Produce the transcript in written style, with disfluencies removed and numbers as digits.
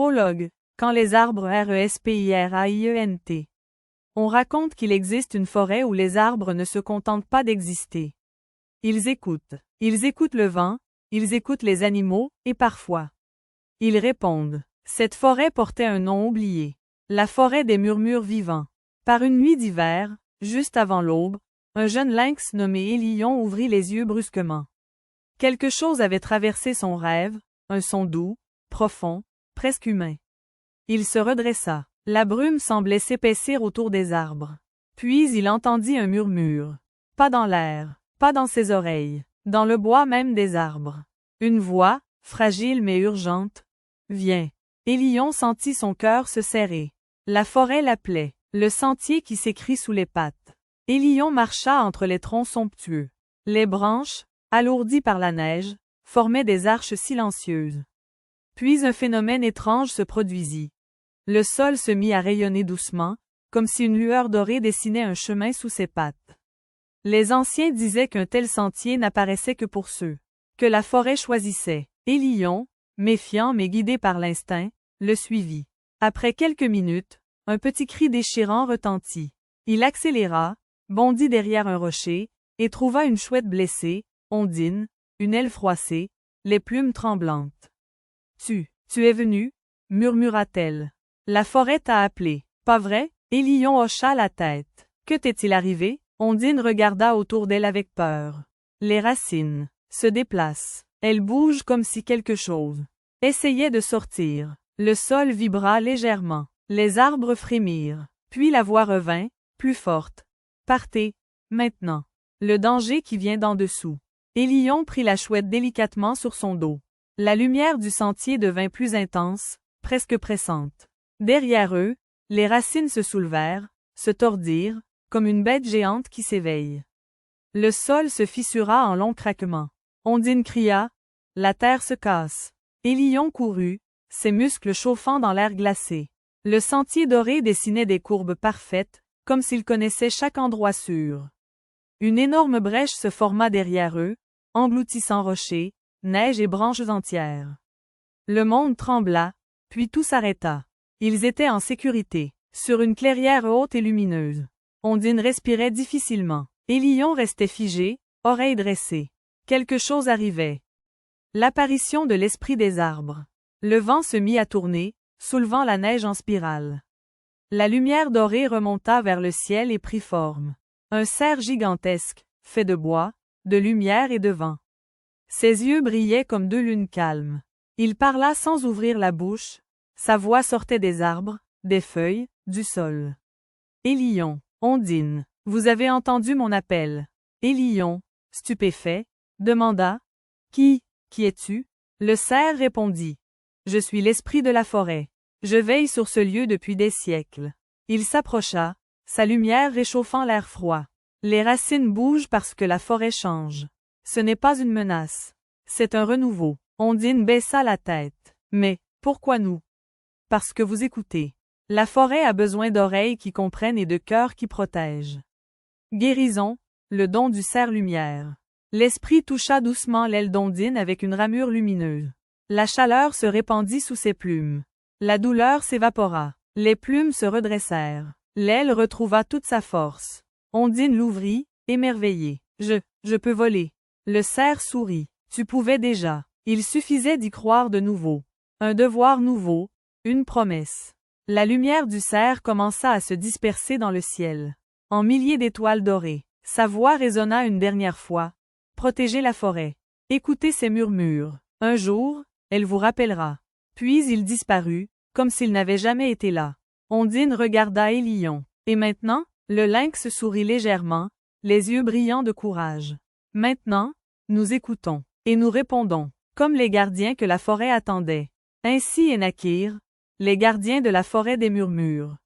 Prologue. Quand les arbres RESPIRAIENT. On raconte qu'il existe une forêt où les arbres ne se contentent pas d'exister. Ils écoutent. Ils écoutent le vent, ils écoutent les animaux, et parfois. Ils répondent. Cette forêt portait un nom oublié. La forêt des murmures vivants. Par une nuit d'hiver, juste avant l'aube, un jeune lynx nommé Élion ouvrit les yeux brusquement. Quelque chose avait traversé son rêve, un son doux, profond, presque humain. Il se redressa. La brume semblait s'épaissir autour des arbres. Puis il entendit un murmure. Pas dans l'air, pas dans ses oreilles, dans le bois même des arbres. Une voix, fragile mais urgente. Viens. Élion sentit son cœur se serrer. La forêt l'appelait, le sentier qui s'écrit sous les pattes. Élion marcha entre les troncs somptueux. Les branches, alourdies par la neige, formaient des arches silencieuses. Puis un phénomène étrange se produisit. Le sol se mit à rayonner doucement, comme si une lueur dorée dessinait un chemin sous ses pattes. Les anciens disaient qu'un tel sentier n'apparaissait que pour ceux que la forêt choisissait. Élion, méfiant mais guidé par l'instinct, le suivit. Après quelques minutes, un petit cri déchirant retentit. Il accéléra, bondit derrière un rocher, et trouva une chouette blessée, Ondine, une aile froissée, les plumes tremblantes. Tu es venu? Murmura-t-elle. La forêt t'a appelé, pas vrai? Élion hocha la tête. Que t'est-il arrivé? Ondine regarda autour d'elle avec peur. Les racines se déplacent. Elles bougent comme si quelque chose essayait de sortir. Le sol vibra légèrement. Les arbres frémirent. Puis la voix revint, plus forte. Partez, maintenant. Le danger qui vient d'en dessous. Élion prit la chouette délicatement sur son dos. La lumière du sentier devint plus intense, presque pressante. Derrière eux, les racines se soulevèrent, se tordirent, comme une bête géante qui s'éveille. Le sol se fissura en longs craquements. Ondine cria, « La terre se casse ». Élion courut, ses muscles chauffant dans l'air glacé. Le sentier doré dessinait des courbes parfaites, comme s'il connaissait chaque endroit sûr. Une énorme brèche se forma derrière eux, engloutissant rochers, neige et branches entières. Le monde trembla, puis tout s'arrêta. Ils étaient en sécurité, sur une clairière haute et lumineuse. Ondine respirait difficilement. Élion restait figé, oreilles dressées. Quelque chose arrivait. L'apparition de l'esprit des arbres. Le vent se mit à tourner, soulevant la neige en spirale. La lumière dorée remonta vers le ciel et prit forme. Un cerf gigantesque, fait de bois, de lumière et de vent. Ses yeux brillaient comme deux lunes calmes. Il parla sans ouvrir la bouche. Sa voix sortait des arbres, des feuilles, du sol. Élion, Ondine, vous avez entendu mon appel. Élion, stupéfait, demanda. Qui es-tu? Le cerf répondit. Je suis l'esprit de la forêt. Je veille sur ce lieu depuis des siècles. Il s'approcha, sa lumière réchauffant l'air froid. Les racines bougent parce que la forêt change. Ce n'est pas une menace. C'est un renouveau. Ondine baissa la tête. Mais, pourquoi nous? Parce que vous écoutez. La forêt a besoin d'oreilles qui comprennent et de cœurs qui protègent. Guérison, le don du cerf-lumière. L'esprit toucha doucement l'aile d'Ondine avec une ramure lumineuse. La chaleur se répandit sous ses plumes. La douleur s'évapora. Les plumes se redressèrent. L'aile retrouva toute sa force. Ondine l'ouvrit, émerveillée. Je peux voler. Le cerf sourit. Tu pouvais déjà. Il suffisait d'y croire de nouveau. Un devoir nouveau, une promesse. La lumière du cerf commença à se disperser dans le ciel. En milliers d'étoiles dorées. Sa voix résonna une dernière fois. Protégez la forêt. Écoutez ses murmures. Un jour, elle vous rappellera. Puis il disparut, comme s'il n'avait jamais été là. Ondine regarda Élion. Et maintenant, le lynx sourit légèrement, les yeux brillants de courage. Maintenant, nous écoutons. Et nous répondons, comme les gardiens que la forêt attendait. Ainsi est naquirent les gardiens de la forêt des murmures.